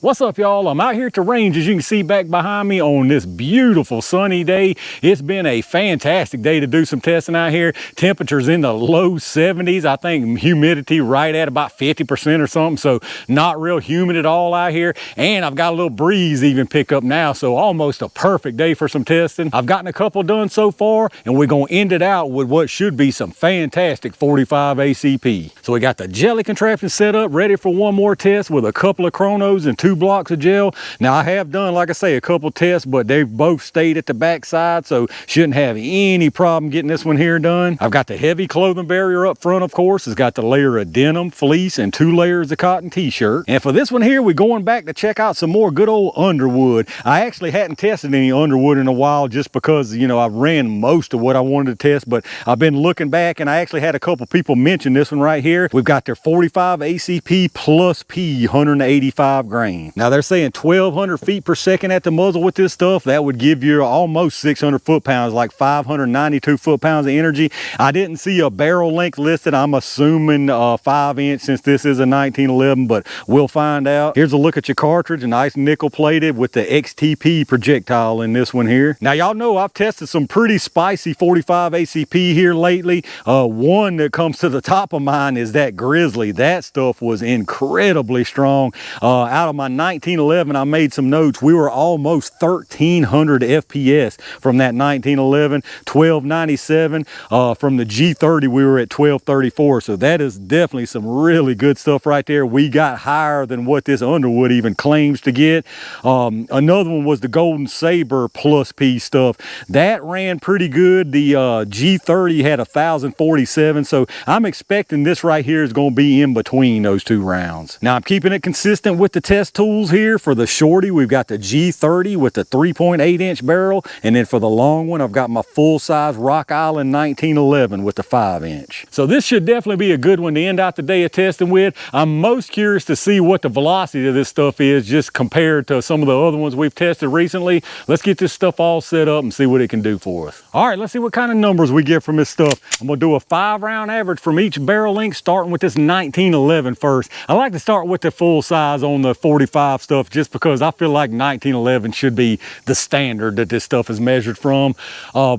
What's up, y'all? I'm out here at the range, as you can see back behind me, on this beautiful sunny day. It's been a fantastic day to do some testing out here. Temperatures in the low 70s. I think humidity right at about 50% or something, so not real humid at all out here. And I've got a little breeze even pick up now, so almost a perfect day for some testing. I've gotten a couple done so far, and we're gonna end it out with what should be some fantastic 45 ACP. So we got the jelly contraption set up, ready for one more test with a couple of chronos and 2 blocks of gel. Now I have done, like I say, a couple tests, but they've both stayed at the back side, so shouldn't have any problem getting this one here done. I've got the heavy clothing barrier up front, of course. It's got the layer of denim, fleece, and 2 layers of cotton t-shirt. And for this one here, we're going back to check out some more good old Underwood. I actually hadn't tested any Underwood in a while just because, you know, I ran most of what I wanted to test, but I've been looking back and I actually had a couple people mention this one right here. We've got their 45 ACP plus P 185 grain. Now they're saying 1,200 feet per second at the muzzle with this stuff. That would give you almost 600 foot-pounds, like 592 foot-pounds of energy. I didn't see a barrel length listed. I'm assuming 5-inch since this is a 1911, but we'll find out. Here's a look at your cartridge, a nice nickel plated with the XTP projectile in this one here. Now y'all know I've tested some pretty spicy 45 ACP here lately. One that comes to the top of mine is that Grizzly. That stuff was incredibly strong. Out of my 1911, I made some notes. We were almost 1,300 FPS from that 1911, 1297. From the G30, we were at 1234. So that is definitely some really good stuff right there. We got higher than what this Underwood even claims to get. Another one was the Golden Saber plus P stuff. That ran pretty good. The G30 had 1,047. So I'm expecting this right here is going to be in between those two rounds. Now I'm keeping it consistent with the test tools here. For the shorty, we've got the G30 with the 3.8-inch barrel, and then for the long one, I've got my full-size Rock Island 1911 with the 5-inch. So this should definitely be a good one to end out the day of testing with. I'm most curious to see what the velocity of this stuff is, just compared to some of the other ones we've tested recently. Let's get this stuff all set up and see what it can do for us. All right, let's see what kind of numbers we get from this stuff. I'm gonna do a 5-round average from each barrel length, starting with this 1911 first. I like to start with the full size on the 45 stuff just because I feel like 1911 should be the standard that this stuff is measured from.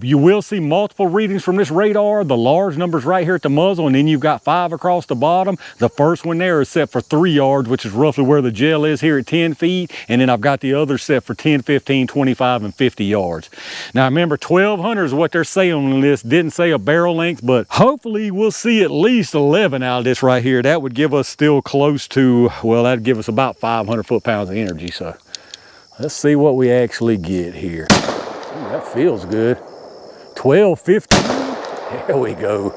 You will see multiple readings from this radar. The large numbers right here at the muzzle, and then you've got 5 across the bottom. The first one there is set for 3 yards, which is roughly where the gel is here at 10 feet. And then I've got the other set for 10, 15, 25, and 50 yards. Now remember, 1,200 is what they're saying on this. Didn't say a barrel length, but hopefully we'll see at least 11 out of this right here. That would give us still close to, well, that'd give us about 500 foot-pounds of energy. So let's see what we actually get here. Ooh, that feels good. 1215. There we go.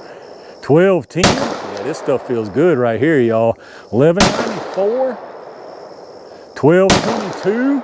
1210. Yeah, this stuff feels good right here, y'all. 1194. 1222.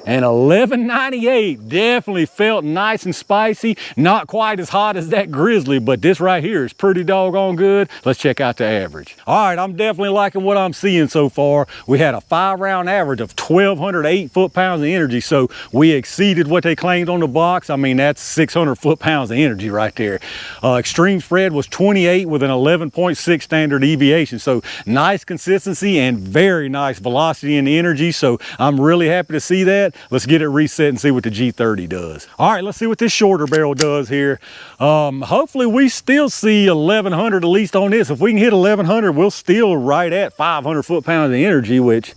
And 1198 definitely felt nice and spicy. Not quite as hot as that Grizzly, but this right here is pretty doggone good. Let's check out the average. All right, I'm definitely liking what I'm seeing so far. We had a 5-round average of 1,208 foot-pounds of energy, so we exceeded what they claimed on the box. I mean, that's 600 foot-pounds of energy right there. Extreme spread was 28 with an 11.6 standard deviation, so nice consistency and very nice velocity and energy, so I'm really happy to see that. Let's get it reset and see what the G30 does. All right, let's see what this shorter barrel does here. Hopefully we still see 1,100 at least on this. If we can hit 1,100, we'll still right at 500 foot-pounds of energy, which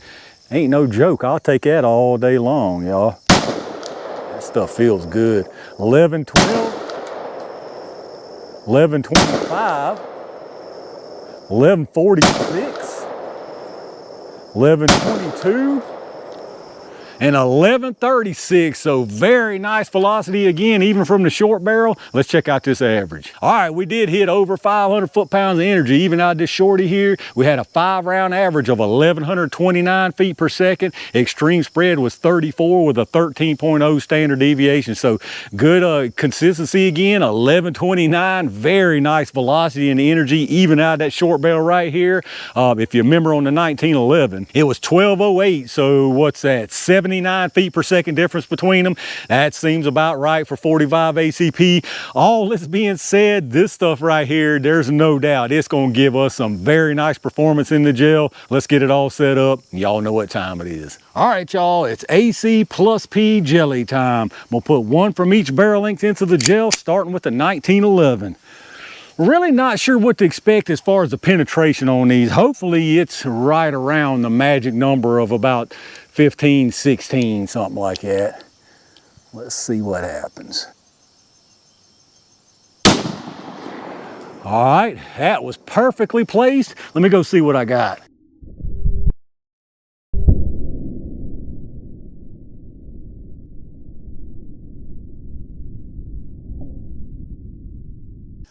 ain't no joke. I'll take that all day long, y'all. That stuff feels good. 1112, 1125, 1146, 1122, and 1136. So very nice velocity again, even from the short barrel. Let's check out this average. All right, we did hit over 500 foot-pounds of energy even out of this shorty here. We had a 5-round average of 1,129 feet per second. Extreme spread was 34 with a 13.0 standard deviation. So good consistency again. 1129, very nice velocity and energy even out of that short barrel right here. If you remember on the 1911, it was 1208. So what's that? 7 79 feet per second difference between them. That seems about right for 45 ACP. All this being said, this stuff right here, there's no doubt it's going to give us some very nice performance in the gel. Let's get it all set up. Y'all know what time it is. All right, y'all, it's AC plus P jelly time. I'm going to put one from each barrel length into the gel, starting with the 1911. Really not sure what to expect as far as the penetration on these. Hopefully it's right around the magic number of about 15, 16, something like that. Let's see what happens. All right, that was perfectly placed. Let me go see what I got.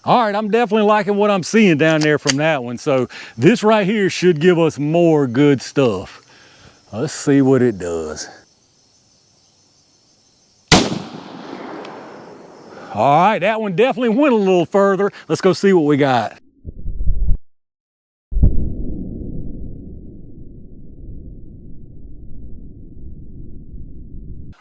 All right, I'm definitely liking what I'm seeing down there from that one. So this right here should give us more good stuff. Let's see what it does. All right, that one definitely went a little further. Let's go see what we got.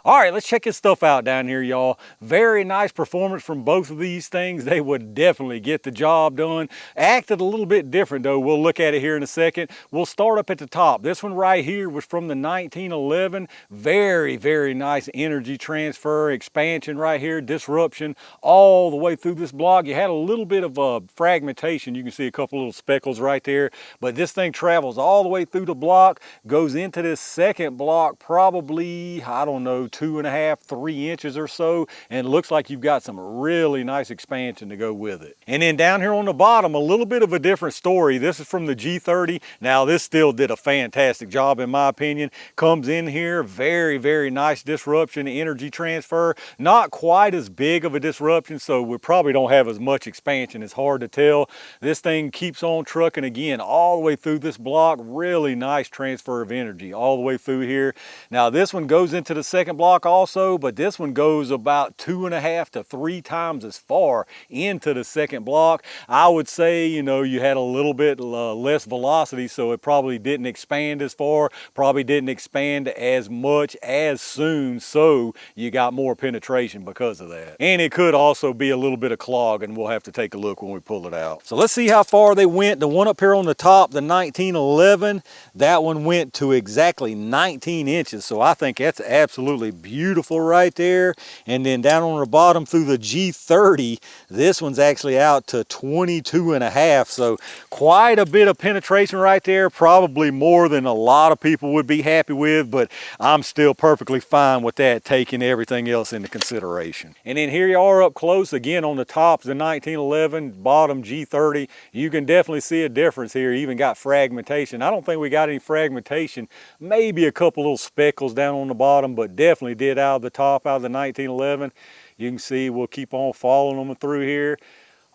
All right, let's check this stuff out down here, y'all. Very nice performance from both of these things. They would definitely get the job done. Acted a little bit different though. We'll look at it here in a second. We'll start up at the top. This one right here was from the 1911. Very, very nice energy transfer, expansion right here, disruption all the way through this block. You had a little bit of fragmentation. You can see a couple little speckles right there, but this thing travels all the way through the block, goes into this second block, probably, I don't know, 2.5, 3 inches or so, and it looks like you've got some really nice expansion to go with it. And then down here on the bottom, a little bit of a different story. This is from the G30. Now this still did a fantastic job in my opinion. Comes in here, very, very nice disruption, energy transfer. Not quite as big of a disruption, so we probably don't have as much expansion. It's hard to tell. This thing keeps on trucking again all the way through this block. Really nice transfer of energy all the way through here. Now this one goes into the second block also, but this one goes about 2.5 to 3 times as far into the second block. I would say, you know, you had a little bit less velocity, so it probably didn't expand as far, probably didn't expand as much as soon, so you got more penetration because of that. And it could also be a little bit of clog, and we'll have to take a look when we pull it out. So let's see how far they went. The one up here on the top, the 1911, that one went to exactly 19 inches, so I think that's absolutely beautiful right there. And then down on the bottom through the G30, this one's actually out to 22.5, so quite a bit of penetration right there, probably more than a lot of people would be happy with, but I'm still perfectly fine with that, taking everything else into consideration. And then here you are up close again on the top, the 1911, bottom G30. You can definitely see a difference here. Even got fragmentation. I don't think we got any fragmentation, maybe a couple little speckles down on the bottom, but definitely did out of the top, out of the 1911. You can see we'll keep on following them through here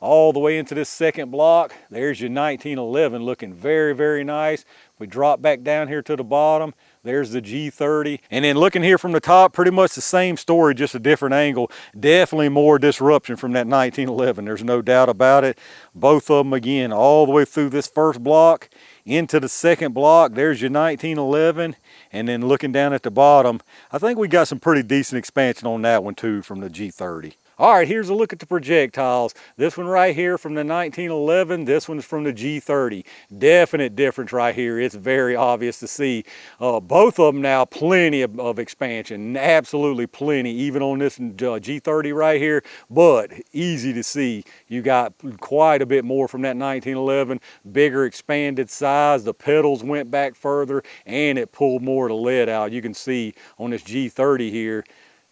all the way into this second block. There's your 1911 looking very, very nice. We drop back down here to the bottom. There's the G30. And then looking here from the top, pretty much the same story, just a different angle. Definitely more disruption from that 1911. There's no doubt about it. Both of them again, all the way through this first block into the second block. There's your 1911. And then looking down at the bottom, I think we got some pretty decent expansion on that one too from the G30. All right, here's a look at the projectiles. This one right here from the 1911, this one's from the G30. Definite difference right here. It's very obvious to see. Both of them now, plenty of expansion, absolutely plenty, even on this G30 right here, but easy to see. You got quite a bit more from that 1911, bigger expanded size. The pedals went back further and it pulled more of the lead out. You can see on this G30 here,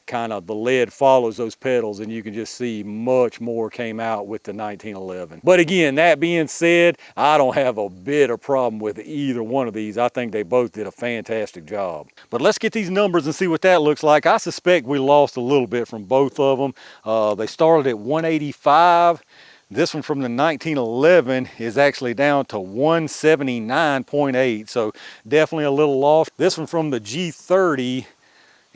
kind of the lead follows those pedals, and you can just see much more came out with the 1911. But again, that being said, I don't have a bit of problem with either one of these. I think they both did a fantastic job. But let's get these numbers and see what that looks like. I suspect we lost a little bit from both of them. They started at 185. This one from the 1911 is actually down to 179.8, so definitely a little lost. This one from the G30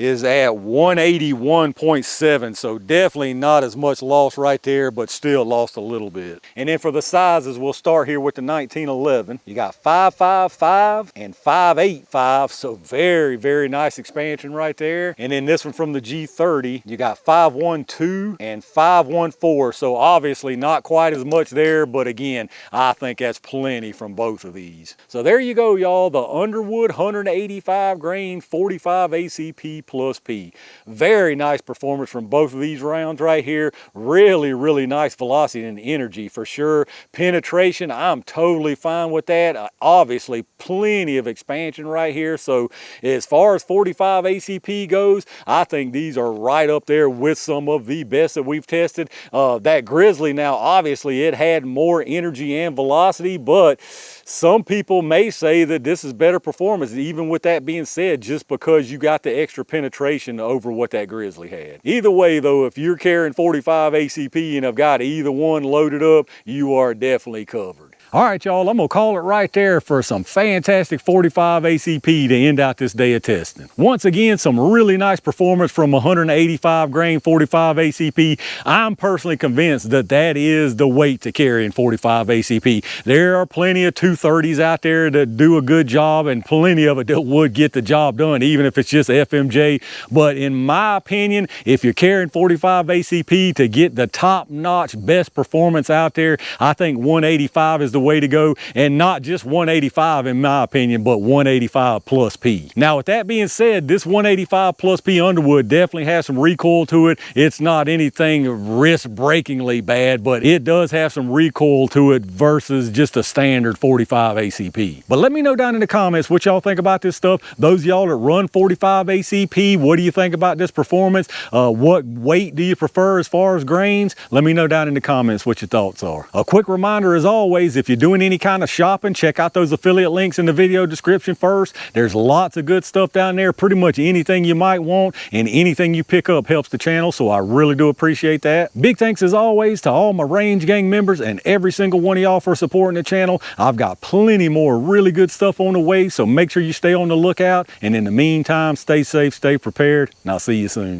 is at 181.7, so definitely not as much loss right there, but still lost a little bit. And then for the sizes, we'll start here with the 1911. You got 5.55 and 5.85, so very, very nice expansion right there. And then this one from the G30, you got 5.12 and 5.14, so obviously not quite as much there, but again, I think that's plenty from both of these. So there you go, y'all, the Underwood 185 grain 45 ACP plus P. Very nice performance from both of these rounds right here. Really, really nice velocity and energy for sure. Penetration, I'm totally fine with that. Obviously, plenty of expansion right here. So as far as 45 ACP goes, I think these are right up there with some of the best that we've tested. That Grizzly now, obviously it had more energy and velocity, but some people may say that this is better performance. Even with that being said, just because you got the extra penetration over what that Grizzly had. Either way though, if you're carrying 45 ACP and have got either one loaded up, you are definitely covered. All right, y'all, I'm gonna call it right there for some fantastic 45 ACP to end out this day of testing. Once again, some really nice performance from 185 grain 45 ACP. I'm personally convinced that that is the weight to carry in 45 ACP. There are plenty of 230s out there that do a good job, and plenty of it that would get the job done, even if it's just FMJ. But in my opinion, if you're carrying 45 ACP to get the top-notch best performance out there, I think 185 is the way to go, and not just 185 in my opinion, but 185 plus P. Now with that being said, this 185 plus P Underwood definitely has some recoil to it. It's not anything wrist-breakingly bad, but it does have some recoil to it versus just a standard 45 ACP. But let me know down in the comments what y'all think about this stuff. Those of y'all that run 45 ACP, what do you think about this performance? What weight do you prefer as far as grains? Let me know down in the comments what your thoughts are. A quick reminder as always, if you're doing any kind of shopping, check out those affiliate links in the video description first. There's lots of good stuff down there. Pretty much anything you might want and anything you pick up helps the channel, so I really do appreciate that. Big thanks as always to all my Range Gang members and every single one of y'all for supporting the channel. I've got plenty more really good stuff on the way, so make sure you stay on the lookout. And in the meantime, stay safe, stay prepared, and I'll see you soon.